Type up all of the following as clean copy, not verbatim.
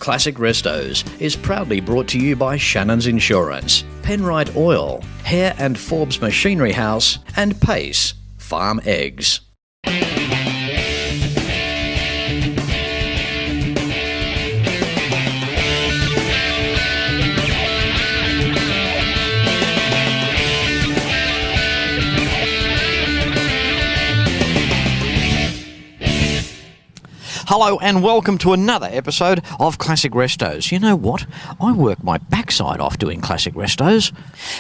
Classic Restos is proudly brought to you by Shannon's Insurance, Penrite Oil, Hare and Forbes Machinery House, and Pace Farm Eggs. Hello and welcome to another episode of Classic Restos. You know what? I work my backside off doing Classic Restos.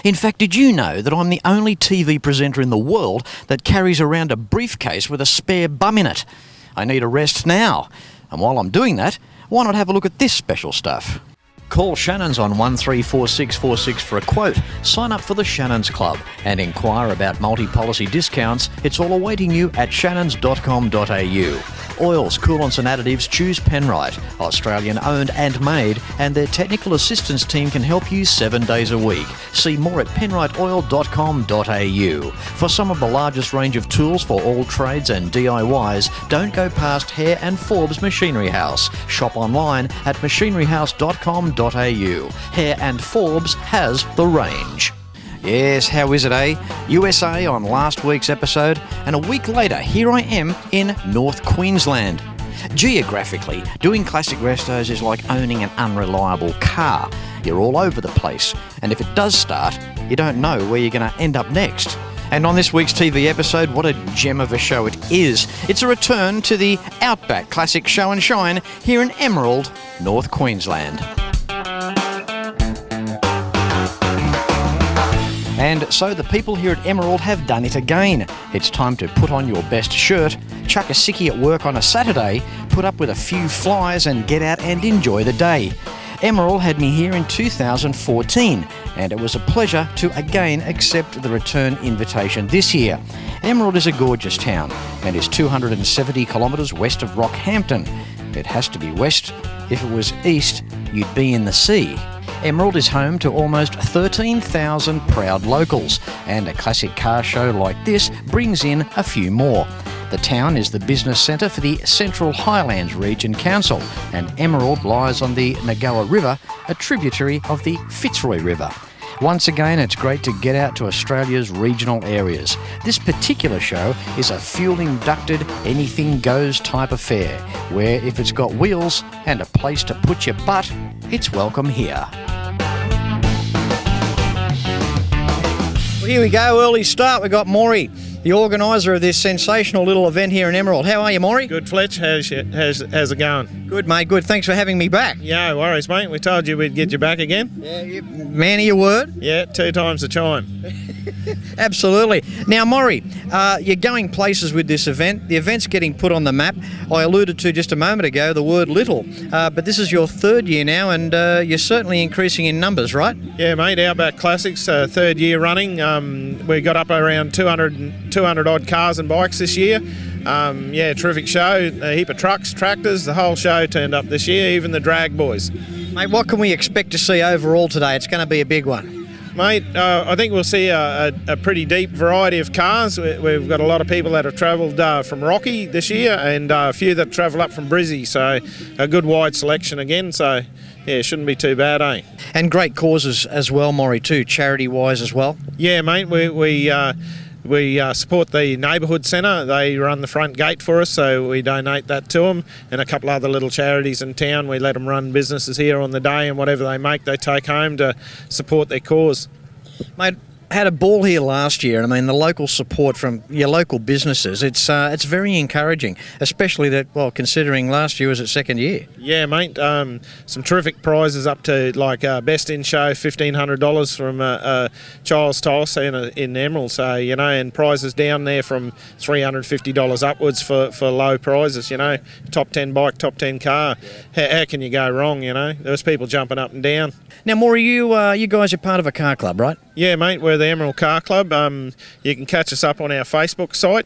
In fact, did you know that I'm the only TV presenter in the world that carries around a briefcase with a spare bum in it? I need a rest now. And while I'm doing that, why not have a look at this special stuff? Call Shannon's on 134646 for a quote, sign up for the Shannon's Club and inquire about multi-policy discounts. It's all awaiting you at shannons.com.au. Oils, coolants and additives, choose Penrite, Australian owned and made, and their technical assistance team can help you 7 days a week. See more at penriteoil.com.au. For some of the largest range of tools for all trades and DIYs, don't go past Hare and Forbes Machinery House. Shop online at machineryhouse.com.au. Hare and Forbes has the range. Yes, how is it, eh? USA on last week's episode, and a week later, here I am in North Queensland. Geographically, doing Classic Restos is like owning an unreliable car. You're all over the place, and if it does start, you don't know where you're going to end up next. And on this week's TV episode, what a gem of a show it is. It's a return to the Outback Classic Show and Shine here in Emerald, North Queensland. And so the people here at Emerald have done it again. It's time to put on your best shirt, chuck a sickie at work on a Saturday, put up with a few flies and get out and enjoy the day. Emerald had me here in 2014, and it was a pleasure to again accept the return invitation this year. Emerald is a gorgeous town and is 270 kilometres west of Rockhampton. It has to be west. If it was east, you'd be in the sea. Emerald is home to almost 13,000 proud locals, and a classic car show like this brings in a few more. The town is the business centre for the Central Highlands Region Council, and Emerald lies on the Nagoa River, a tributary of the Fitzroy River. Once again, it's great to get out to Australia's regional areas. This particular show is a fuel-inducted, anything-goes type affair, where if it's got wheels and a place to put your butt, it's welcome here. Well, here we go, early start. We've got Maury, the organiser of this sensational little event here in Emerald. How are you, Maury? Good, Fletch. How's it going? Good, mate. Good. Thanks for having me back. Yeah, no worries, mate. We told you we'd get you back again. Yeah, man of your word. Yeah, 2 times the chime. Absolutely. Now, Maury, you're going places with this event. The event's getting put on the map. I alluded to just a moment ago the word little, but this is your third year now, and you're certainly increasing in numbers, right? Yeah, mate. Outback Classics, third year running. We got up around 200 odd cars and bikes this year. Yeah, terrific show. A heap of trucks, tractors, the whole show turned up this year, even the drag boys. Mate, what can we expect to see overall today? It's going to be a big one. Mate, I think we'll see a pretty deep variety of cars. We've got a lot of people that have travelled from Rocky this year, and a few that travel up from Brizzy, so a good wide selection again, so yeah, shouldn't be too bad, eh? And great causes as well, Maury, too, charity-wise as well. Yeah, mate, we support the neighbourhood centre. They run the front gate for us, so we donate that to them, and a couple other little charities in town. We let them run businesses here on the day, and whatever they make they take home to support their cause. Mate, had a ball here last year, and I mean the local support from your local businesses, it's very encouraging, especially that, well, considering last year was its second year. Yeah, mate, some terrific prizes up to like best in show $1,500 from Charles Toss in Emerald, so you know, and prizes down there from $350 upwards for low prizes, you know, top 10 bike, top 10 car. How can you go wrong, you know? There was people jumping up and down. Now, Maury, you guys are part of a car club, right? Yeah, mate, we're the Emerald Car Club. You can catch us up on our Facebook site.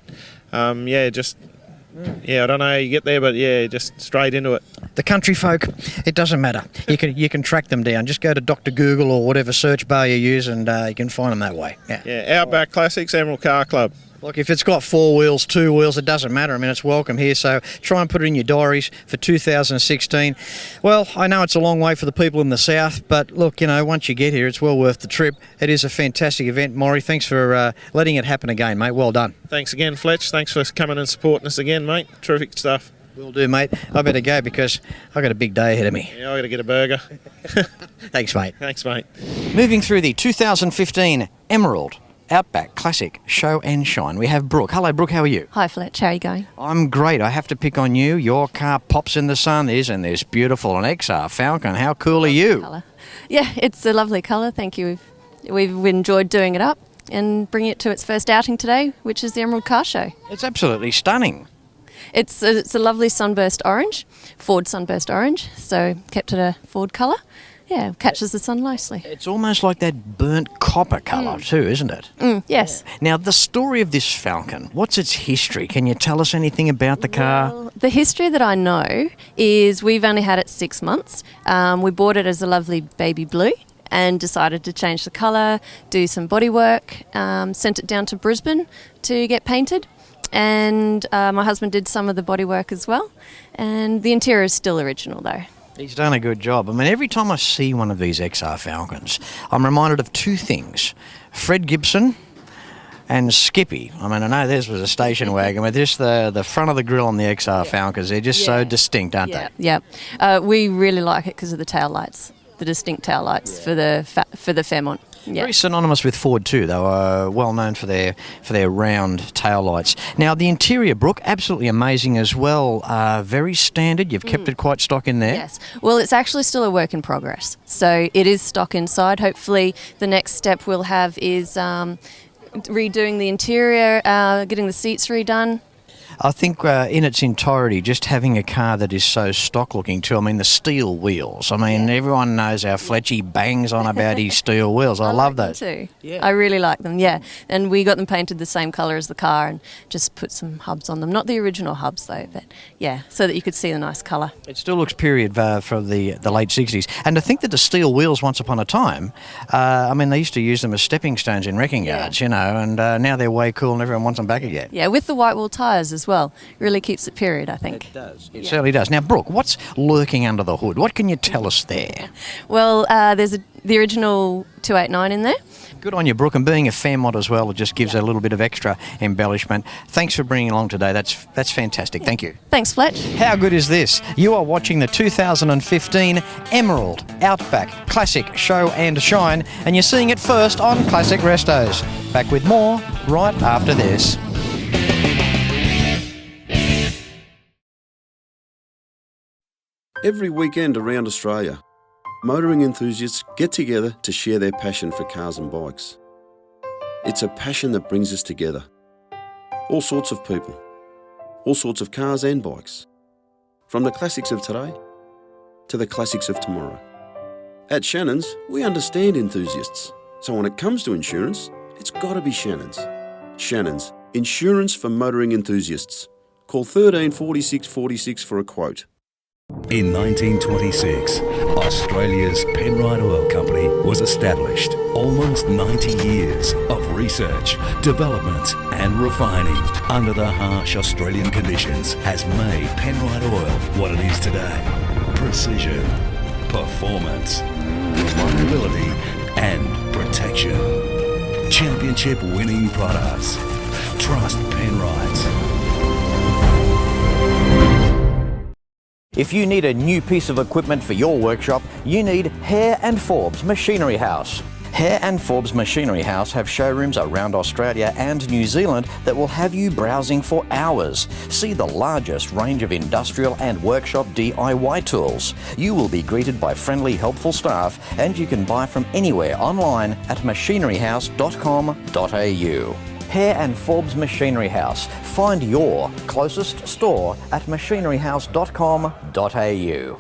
I don't know how you get there, but yeah, just straight into it. The country folk, it doesn't matter. You can track them down. Just go to Dr. Google or whatever search bar you use, and you can find them that way. Yeah, Outback Classics, Emerald Car Club. Look, if it's got 4 wheels, 2 wheels, it doesn't matter. I mean, it's welcome here, so try and put it in your diaries for 2016. Well, I know it's a long way for the people in the south, but look, once you get here, it's well worth the trip. It is a fantastic event. Maury, thanks for letting it happen again, mate. Well done. Thanks again, Fletch. Thanks for coming and supporting us again, mate. Terrific stuff. Will do, mate. I better go because I've got a big day ahead of me. Yeah, I got to get a burger. Thanks, mate. Thanks, mate. Moving through the 2015 Emerald Outback Classic Show and Shine, we have Brooke. Hello, Brooke. How are you? Hi, Fletch. How are you going? I'm great. I have to pick on you. Your car pops in the sun. Isn't this beautiful? An XR Falcon. How cool are you? Colour. Yeah, it's a lovely colour. Thank you. We've enjoyed doing it up and bringing it to its first outing today, which is the Emerald Car Show. It's absolutely stunning. It's a lovely sunburst orange, Ford sunburst orange. So kept it a Ford colour. Yeah, catches the sun nicely. It's almost like that burnt copper colour too, isn't it? Yes. Now, the story of this Falcon, what's its history? Can you tell us anything about the car? Well, the history that I know is we've only had it 6 months. We bought it as a lovely baby blue and decided to change the colour, do some body work, sent it down to Brisbane to get painted. And my husband did some of the body work as well. And the interior is still original though. He's done a good job. I mean, every time I see one of these XR Falcons, I'm reminded of 2 things. Fred Gibson and Skippy. I mean, I know this was a station wagon, but just the front of the grille on the XR Falcons, they're just so distinct, aren't they? Yeah. We really like it because of the tail lights, the distinct tail lights for the Fairmont. Yeah. Very synonymous with Ford too. They were well known for their round tail lights. Now the interior, Brooke, absolutely amazing as well. Very standard. You've kept it quite stock in there. Yes. Well, it's actually still a work in progress. So it is stock inside. Hopefully, the next step we'll have is redoing the interior, getting the seats redone. I think in its entirety, just having a car that is so stock looking too. I mean, the steel wheels. I mean, everyone knows how Fletchy bangs on about his steel wheels. I love those. Them too. Yeah. I really like them, yeah. And we got them painted the same colour as the car and just put some hubs on them. Not the original hubs though, but yeah, so that you could see the nice colour. It still looks period from the late 60s. And to think that the steel wheels once upon a time, I mean, they used to use them as stepping stones in wrecking yards, and now they're way cool and everyone wants them back again. Yeah, with the white wall tyres as well. Really keeps it period, I think. It does. It certainly does. Now, Brooke, what's lurking under the hood? What can you tell us there? Well, there's the original 289 in there. Good on you, Brooke, and being a Fairmont as well, it just gives a little bit of extra embellishment. Thanks for bringing along today. That's fantastic. Thank you. Thanks, Fletch. How good is this? You are watching the 2015 Emerald Outback Classic Show and Shine, and you're seeing it first on Classic Restos. Back with more right after this. Every weekend around Australia, motoring enthusiasts get together to share their passion for cars and bikes. It's a passion that brings us together. All sorts of people, all sorts of cars and bikes. From the classics of today to the classics of tomorrow. At Shannon's, we understand enthusiasts. So when it comes to insurance, it's got to be Shannon's. Shannon's, insurance for motoring enthusiasts. Call 13 46 46 for a quote. In 1926, Australia's Penrite Oil Company was established. Almost 90 years of research, development and refining under the harsh Australian conditions has made Penrite Oil what it is today. Precision, performance, reliability and protection. Championship winning products. Trust Penrite. If you need a new piece of equipment for your workshop, you need Hare and Forbes Machinery House. Hare and Forbes Machinery House have showrooms around Australia and New Zealand that will have you browsing for hours. See the largest range of industrial and workshop DIY tools. You will be greeted by friendly, helpful staff, and you can buy from anywhere online at machineryhouse.com.au. Hare and Forbes Machinery House. Find your closest store at machineryhouse.com.au.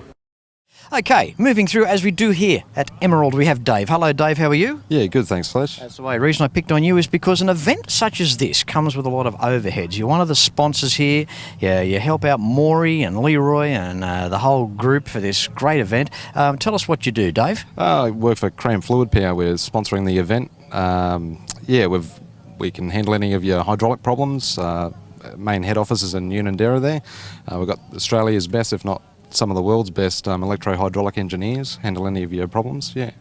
Okay, moving through as we do here at Emerald, we have Dave. Hello, Dave. How are you? Yeah, good. Thanks, Fletch. That's the way. The reason I picked on you is because an event such as this comes with a lot of overheads. You're one of the sponsors here. Yeah, you help out Maury and Leroy and the whole group for this great event. Tell us what you do, Dave. I work for Cram Fluid Power. We're sponsoring the event. We've We can handle any of your hydraulic problems. Main head office is in Unanderra there. We've got Australia's best, if not some of the world's best, electro-hydraulic engineers. Handle any of your problems, yeah.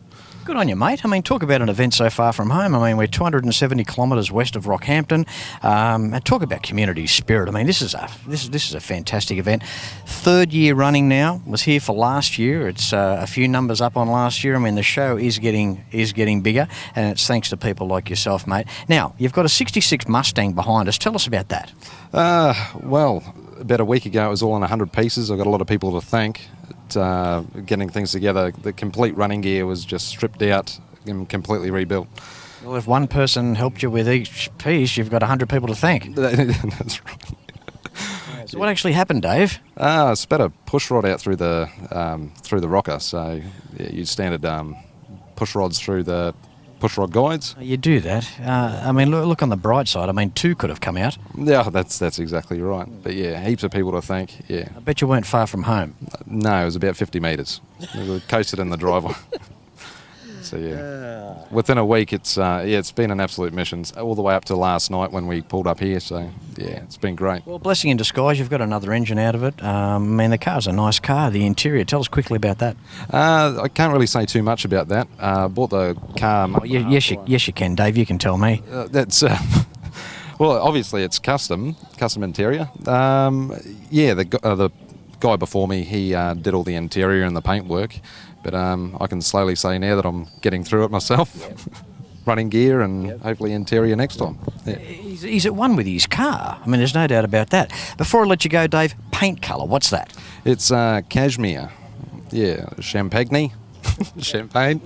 Good on you, mate. I mean, talk about an event so far from home. I mean, we're 270 kilometres west of Rockhampton. And talk about community spirit. I mean, this is a fantastic event. 3rd year running now. Was here for last year. It's a few numbers up on last year. I mean, the show is getting bigger, and it's thanks to people like yourself, mate. Now, you've got a 66 Mustang behind us. Tell us about that. Well, about a week ago, it was all in 100 pieces. I've got a lot of people to thank. Getting things together. The complete running gear was just stripped out and completely rebuilt. Well, if one person helped you with each piece, you've got 100 people to thank. That's right. So what actually happened, Dave? I spat a push rod out through the rocker. So yeah, you standard push rods through the push rod guides. You do that. I mean, look on the bright side. I mean, 2 could have come out. Yeah, that's exactly right. But yeah, heaps of people to thank. Yeah. I bet you weren't far from home. No, it was about 50 metres. We coasted in the driveway. So yeah, within a week, it's been an absolute mission all the way up to last night when we pulled up here. So yeah, it's been great. Well, blessing in disguise, you've got another engine out of it. I mean, the car's a nice car. The interior, tell us quickly about that. I can't really say too much about that. Bought the car. Yes, you can, Dave. You can tell me. That's. Well, obviously it's custom interior. The guy before me, he did all the interior and the paint work. But I can slowly say now that I'm getting through it myself. Yep. Running gear and hopefully interior next time. Yeah. He's at one with his car. I mean, there's no doubt about that. Before I let you go, Dave, paint colour, what's that? It's cashmere. Yeah, champagne. Champagne.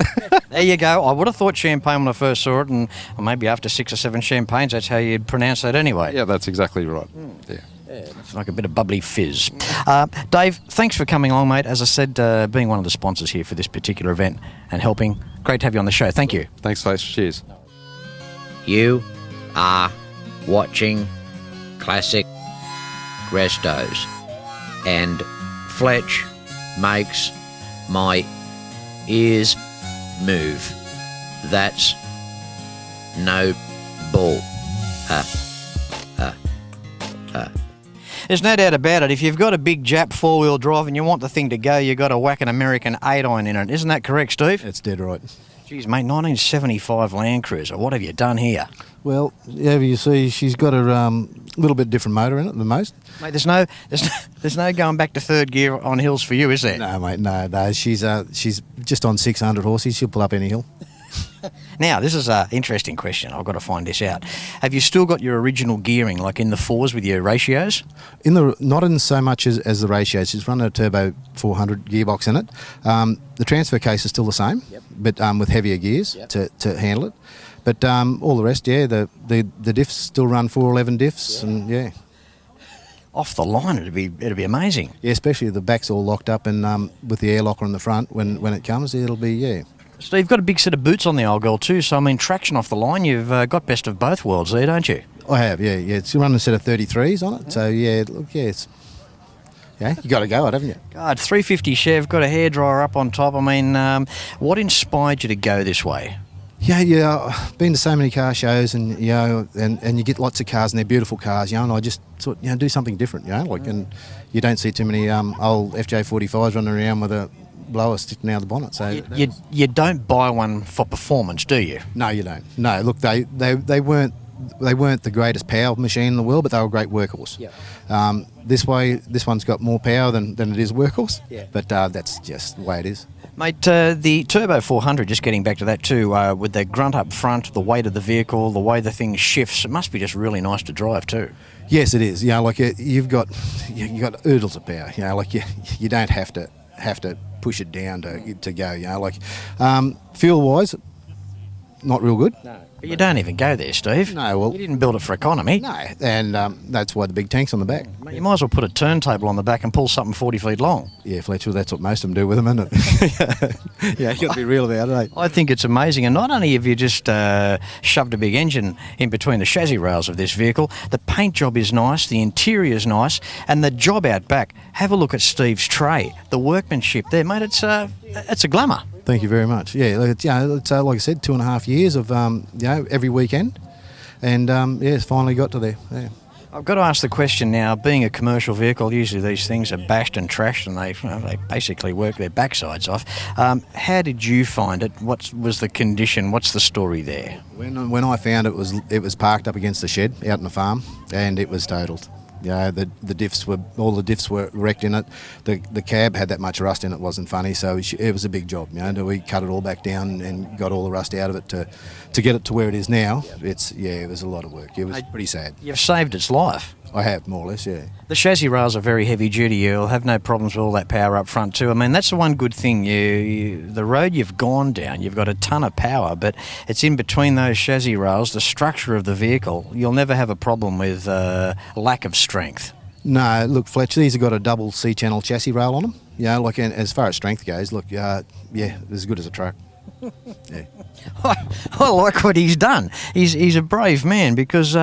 There you go. I would have thought champagne when I first saw it, and maybe after 6 or 7 champagnes, that's how you'd pronounce that anyway. Yeah, that's exactly right. Yeah. It's like a bit of bubbly fizz. Dave, thanks for coming along, mate. As I said, being one of the sponsors here for this particular event and helping. Great to have you on the show. Thank you. Thanks, Fletch. Cheers. You are watching Classic Restos, and Fletch makes my ears move. That's no bull. There's no doubt about it. If you've got a big Jap 4-wheel drive and you want the thing to go, you've got to whack an American 8-iron in it. Isn't that correct, Steve? That's dead right. Geez, mate, 1975 Land Cruiser. What have you done here? Well, yeah, you see, she's got a little bit different motor in it than most. Mate, there's no going back to 3rd gear on hills for you, is there? No, mate, no. She's just on 600 horses. She'll pull up any hill. Now, this is an interesting question. I've got to find this out. Have you still got your original gearing, like in the 4s with your ratios? Not in so much as the ratios. She's running a turbo 400 gearbox in it. The transfer case is still the same, but with heavier gears to handle it. But all the rest, yeah, the diffs still run 411 diffs, and yeah. Off the line, it'd be amazing. Yeah, especially if the back's all locked up and with the air locker in the front when it comes, it'll be, yeah. Steve, you've got a big set of boots on the old girl too, so I mean, traction off the line, you've got best of both worlds there, don't you? I have, yeah. It's running a set of 33s on it, so yeah, look, yeah, it's... Yeah, you got to go it, haven't you? God, 350 Chev, got a hairdryer up on top. I mean, what inspired you to go this way? Yeah, been to so many car shows, and you know, and you get lots of cars, and they're beautiful cars, you know. And I just thought, you know, do something different, you know, like, and you don't see too many old FJ45s running around with a blower sticking out of the bonnet. So you don't buy one for performance, do you? No, you don't. No, look, they weren't the greatest power machine in the world, but they were a great workhorse. Yeah. This one's got more power than it is workhorse. Yeah. But that's just the way it is. Mate, the Turbo 400, just getting back to that too, with the grunt up front, the weight of the vehicle, the way the thing shifts, it must be just really nice to drive too. Yes, it is. You know, like you've got oodles of power. You know, like you don't have to push it down to go. You know, like fuel wise, not real good. No. But you don't even go there, Steve. No, well... You didn't build it for economy. No, and that's why the big tank's on the back. Mate, you might as well put a turntable on the back and pull something 40 feet long. Yeah, Fletch, well, that's what most of them do with them, isn't it? Yeah, you got to be real about it, eh? I think it's amazing. And not only have you just shoved a big engine in between the chassis rails of this vehicle, the paint job is nice, the interior's nice, and the job out back. Have a look at Steve's tray. The workmanship there, mate, it's a glamour. Thank you very much. Yeah, it's like I said, 2.5 years of every weekend. and it's finally got to there. Yeah. I've got to ask the question now, being a commercial vehicle, usually these things are bashed and trashed and they basically work their backsides off. How did you find it? What was the condition? What's the story there? When I found it was parked up against the shed out in the farm, and it was totaled. Yeah, all the diffs were wrecked in it. The cab had that much rust in it, wasn't funny, so it was a big job. We cut it all back down and got all the rust out of it to get it to where it is now. It was a lot of work. It was pretty sad. You've saved its life. I have, more or less, yeah. The chassis rails are very heavy duty. You'll have no problems with all that power up front too. I mean, that's the one good thing. The road you've gone down, you've got a ton of power, but it's in between those chassis rails, the structure of the vehicle. You'll never have a problem with lack of strength. No, look, Fletch, these have got a double C-channel chassis rail on them. And as far as strength goes, look, as good as a truck. Yeah. I like what he's done. He's a brave man, because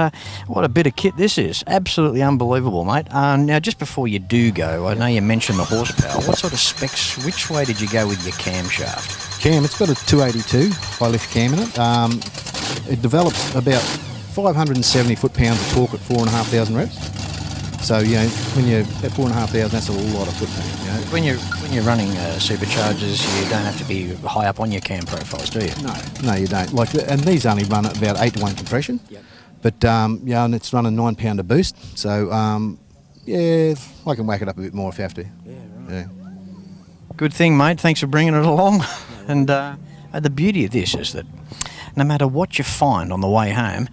what a bit of kit this is. Absolutely unbelievable, mate. Now, just before you do go, I know you mentioned the horsepower. What sort of specs, which way did you go with your camshaft? Cam, it's got a 282 high-lift cam in it. It develops about 570 foot-pounds of torque at 4,500 reps. So, when you're at 4,500, that's a lot of foot-pounds. When you're running superchargers, you don't have to be high up on your cam profiles, do you? No, you don't. And these only run at about 8-to-1 compression. Yep. But, and it's running 9 pounder boost. So, I can whack it up a bit more if you have to. Yeah, right. Yeah. Good thing, mate. Thanks for bringing it along. And the beauty of this is that no matter what you find on the way home,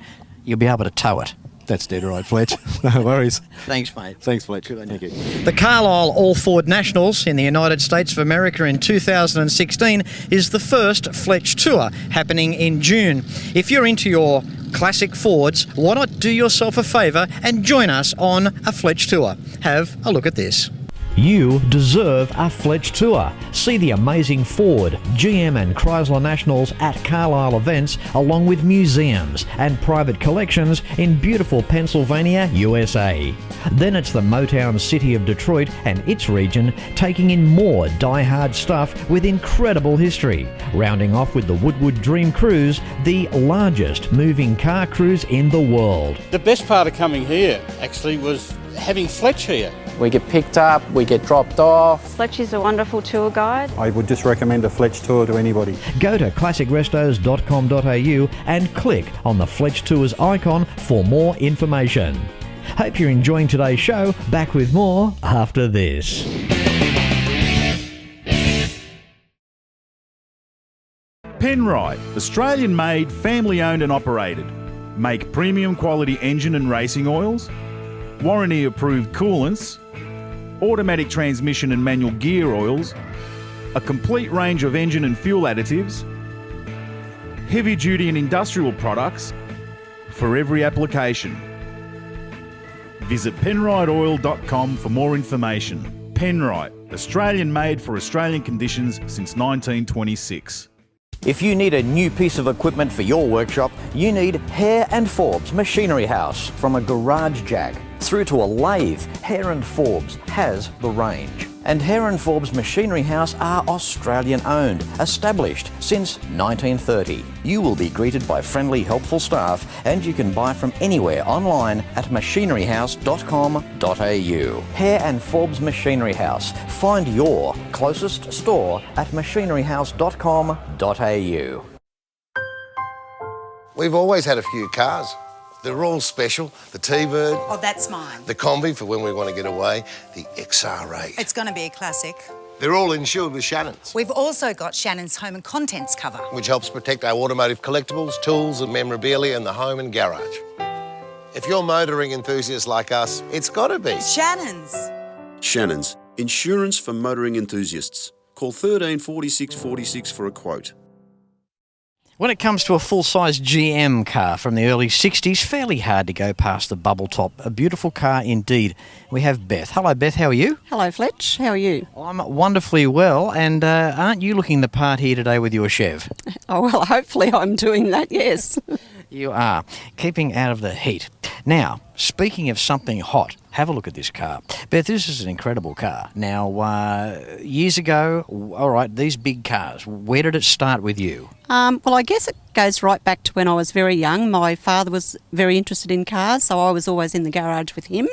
you'll be able to tow it. That's dead right, Fletch. No worries. Thanks, mate. Thanks, Fletch. Good on you. The Carlisle All-Ford Nationals in the United States of America in 2016 is the first Fletch Tour, happening in June. If you're into your classic Fords, why not do yourself a favour and join us on a Fletch Tour? Have a look at this. You deserve a Fletch Tour. See the amazing Ford, GM and Chrysler Nationals at Carlisle events, along with museums and private collections in beautiful Pennsylvania, USA. Then it's the Motown city of Detroit and its region, taking in more die-hard stuff with incredible history. Rounding off with the Woodward Dream Cruise, the largest moving car cruise in the world. The best part of coming here actually was having Fletch here. We get picked up, we get dropped off. Fletch is a wonderful tour guide. I would just recommend a Fletch tour to anybody. Go to classicrestos.com.au and click on the Fletch Tours icon for more information. Hope you're enjoying today's show. Back with more after this. Penrite, Australian-made, family-owned and operated. Make premium quality engine and racing oils, warranty-approved coolants, automatic transmission and manual gear oils, a complete range of engine and fuel additives, heavy-duty and industrial products for every application. Visit penriteoil.com for more information. Penrite, Australian-made for Australian conditions since 1926. If you need a new piece of equipment for your workshop, you need Hare and Forbes Machinery House. From a garage jack through to a lathe, Hare and Forbes has the range. And Hare and Forbes Machinery House are Australian owned, established since 1930. You will be greeted by friendly, helpful staff, and you can buy from anywhere online at machineryhouse.com.au. Hare and Forbes Machinery House. Find your closest store at machineryhouse.com.au. We've always had a few cars. They're all special. The T-Bird. Oh, that's mine. The Combi for when we want to get away. The XR8. It's going to be a classic. They're all insured with Shannon's. We've also got Shannon's home and contents cover, which helps protect our automotive collectibles, tools and memorabilia in the home and garage. If you're motoring enthusiasts like us, it's got to be Shannon's. Shannon's. Insurance for motoring enthusiasts. Call 13 46 46 for a quote. When it comes to a full-size GM car from the early 60s, fairly hard to go past the bubble top. A beautiful car indeed. We have Beth. Hello, Beth. How are you? Hello, Fletch. How are you? I'm wonderfully well. And aren't you looking the part here today with your Chev? Oh, well, hopefully I'm doing that, yes. You are. Keeping out of the heat. Now, speaking of something hot, have a look at this car. Beth, this is an incredible car. Now, years ago, all right, these big cars, where did it start with you? Well, I guess it goes right back to when I was very young. My father was very interested in cars, so I was always in the garage with him.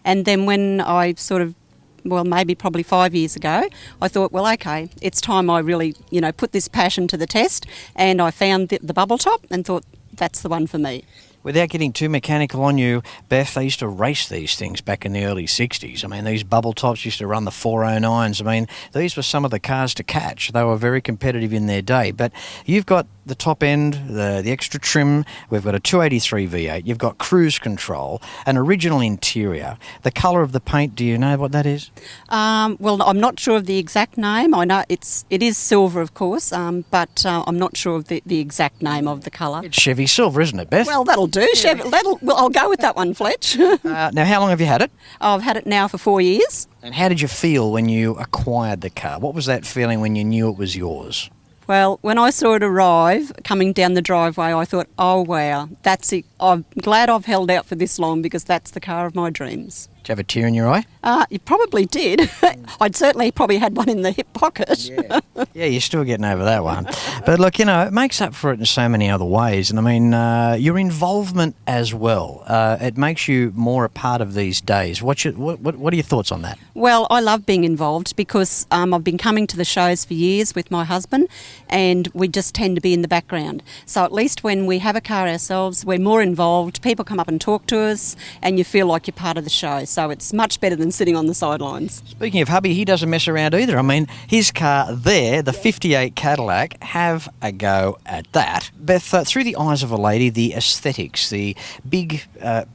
And then when I probably 5 years ago, I thought, well, okay, it's time I really, put this passion to the test. And I found the bubble top and thought, that's the one for me. Without getting too mechanical on you, Beth, they used to race these things back in the early 60s. I mean, these bubble tops used to run the 409s. I mean, these were some of the cars to catch. They were very competitive in their day. But you've got the top end, the extra trim. We've got a 283 V8. You've got cruise control, an original interior. The colour of the paint, do you know what that is? Well, I'm not sure of the exact name. I know it is silver, of course, but I'm not sure of the exact name of the colour. It's Chevy silver, isn't it, Beth? Well, that'll do. Chevy, I'll go with that one, Fletch. Now, how long have you had it? I've had it now for 4 years. And how did you feel when you acquired the car? What was that feeling when you knew it was yours? Well, when I saw it arrive coming down the driveway, I thought, oh, wow, that's it. I'm glad I've held out for this long because that's the car of my dreams. Did you have a tear in your eye? You probably did. I'd certainly probably had one in the hip pocket. Yeah, you're still getting over that one. But look, it makes up for it in so many other ways. And I mean, your involvement as well, it makes you more a part of these days. What are your thoughts on that? Well, I love being involved because I've been coming to the shows for years with my husband and we just tend to be in the background. So at least when we have a car ourselves, we're more involved. People come up and talk to us and you feel like you're part of the show. So it's much better than sitting on the sidelines. Speaking of hubby, he doesn't mess around either. I mean, his car there, the 58 Cadillac, have a go at that. Beth, through the eyes of a lady, the aesthetics, the big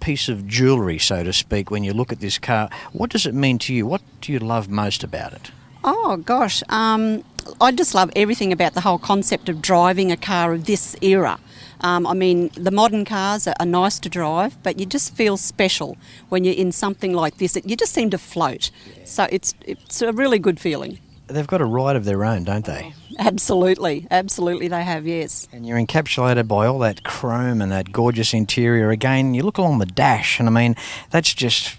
piece of jewellery, so to speak, when you look at this car, what does it mean to you? What do you love most about it? Oh, gosh. I just love everything about the whole concept of driving a car of this era. I mean, the modern cars are nice to drive, but you just feel special when you're in something like this. You just seem to float. Yeah. So it's a really good feeling. They've got a ride of their own, don't they? Absolutely. Absolutely they have, yes. And you're encapsulated by all that chrome and that gorgeous interior. Again, you look along the dash and, I mean, it's just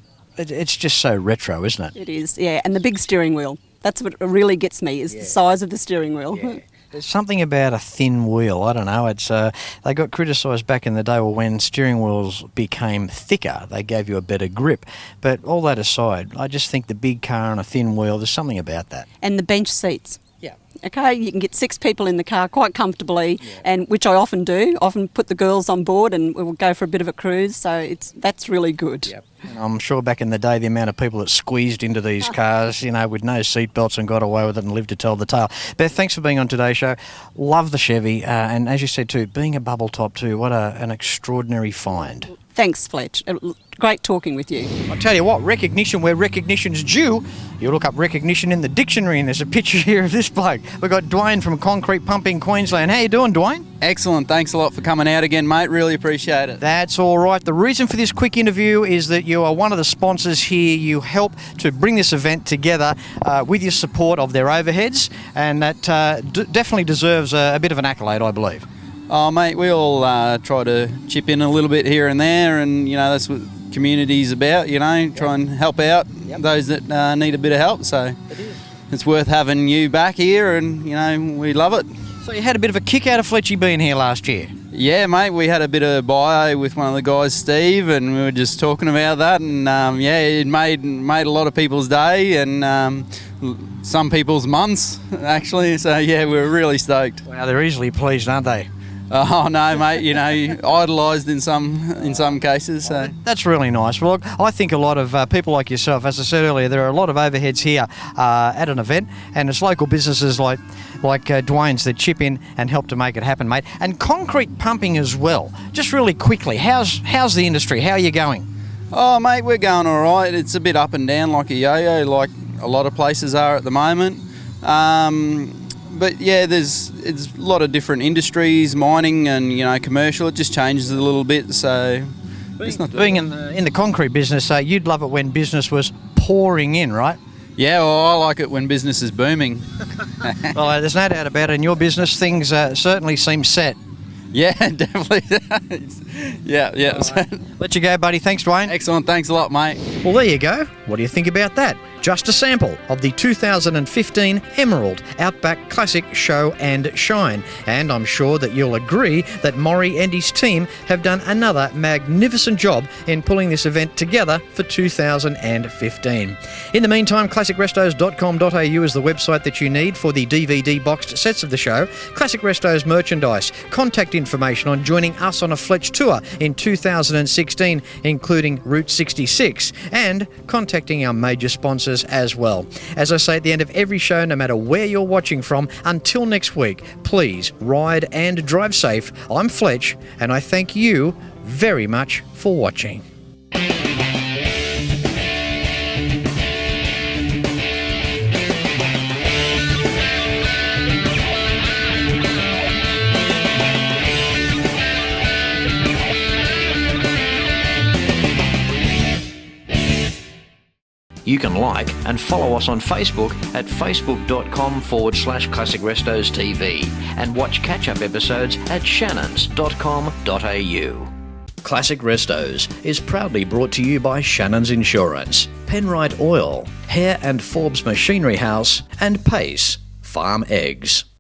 so retro, isn't it? It is, yeah. And the big steering wheel. That's what really gets me, is the size of the steering wheel. Yeah. There's something about a thin wheel. I don't know. It's they got criticised back in the day. Well, when steering wheels became thicker, they gave you a better grip. But all that aside, I just think the big car and a thin wheel, there's something about that. And the bench seats. Yeah. Okay, you can get 6 people in the car quite comfortably, and which I often do. Often put the girls on board and we'll go for a bit of a cruise. So that's really good. Yep. And I'm sure back in the day, the amount of people that squeezed into these cars, with no seatbelts and got away with it and lived to tell the tale. Beth, thanks for being on today's show. Love the Chevy, and as you said too, being a bubble top too, what an extraordinary find. Thanks, Fletch. Great talking with you. I'll tell you what, recognition where recognition's due. You look up recognition in the dictionary and there's a picture here of this bloke. We've got Dwayne from Concrete Pumping Queensland. How you doing, Dwayne? Excellent. Thanks a lot for coming out again, mate. Really appreciate it. That's all right. The reason for this quick interview is that you are one of the sponsors here. You help to bring this event together with your support of their overheads, and that definitely deserves a bit of an accolade, I believe. Oh, mate, we all try to chip in a little bit here and there, and, that's what community's about, try and help out those that need a bit of help. So it's worth having you back here, and, we love it. So you had a bit of a kick out of Fletchy being here last year? Yeah, mate, we had a bit of bio with one of the guys, Steve, and we were just talking about that, and, it made a lot of people's day, and some people's months, actually. So, yeah, we're really stoked. Wow, they're easily pleased, aren't they? Oh no, mate! Idolised in some cases. So that's really nice. Well, look, I think a lot of people like yourself, as I said earlier, there are a lot of overheads here at an event, and it's local businesses like Dwayne's that chip in and help to make it happen, mate. And concrete pumping as well. Just really quickly, how's the industry? How are you going? Oh, mate, we're going all right. It's a bit up and down like a yo-yo, like a lot of places are at the moment. But yeah, it's a lot of different industries, mining and commercial. It just changes a little bit. So it's not being in the concrete business. You'd love it when business was pouring in, right? Yeah, well, I like it when business is booming. Well, there's no doubt about it. In your business, things certainly seem set. Yeah, definitely. yeah. Let you go, buddy. Thanks, Dwayne. Excellent. Thanks a lot, mate. Well, there you go. What do you think about that? Just a sample of the 2015 Emerald Outback Classic Show and Shine. And I'm sure that you'll agree that Maury and his team have done another magnificent job in pulling this event together for 2015. In the meantime, classicrestos.com.au is the website that you need for the DVD boxed sets of the show, Classic Restos merchandise, contact information on joining us on a Fletch tour in 2016, including Route 66, and contacting our major sponsors as well. As I say at the end of every show, no matter where you're watching from, until next week, please ride and drive safe. I'm Fletch, and I thank you very much for watching. You can like and follow us on Facebook at facebook.com/ClassicRestosTV and watch catch-up episodes at shannons.com.au. Classic Restos is proudly brought to you by Shannons Insurance, Penrite Oil, Hare and Forbes Machinery House, and Pace Farm Eggs.